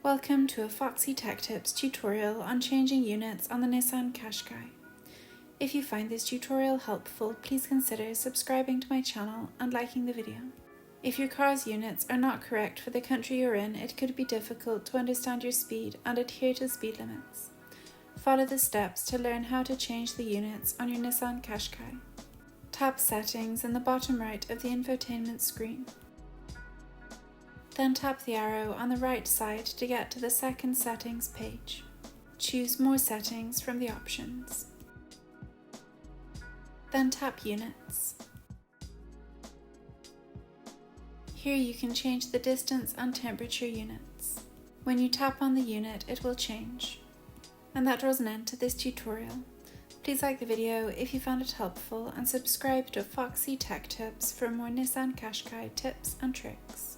Welcome to a Foxy Tech Tips tutorial on changing units on the Nissan Qashqai. If you find this tutorial helpful, please consider subscribing to my channel and liking the video. If your car's units are not correct for the country you're in, it could be difficult to understand your speed and adhere to speed limits. Follow the steps to learn how to change the units on your Nissan Qashqai. Tap Settings in the bottom right of the infotainment screen. Then tap the arrow on the right side to get to the second settings page. Choose More Settings from the options. Then tap Units. Here you can change the distance and temperature units. When you tap on the unit, it will change. And that draws an end to this tutorial. Please like the video if you found it helpful and subscribe to Foxy Tech Tips for more Nissan Qashqai tips and tricks.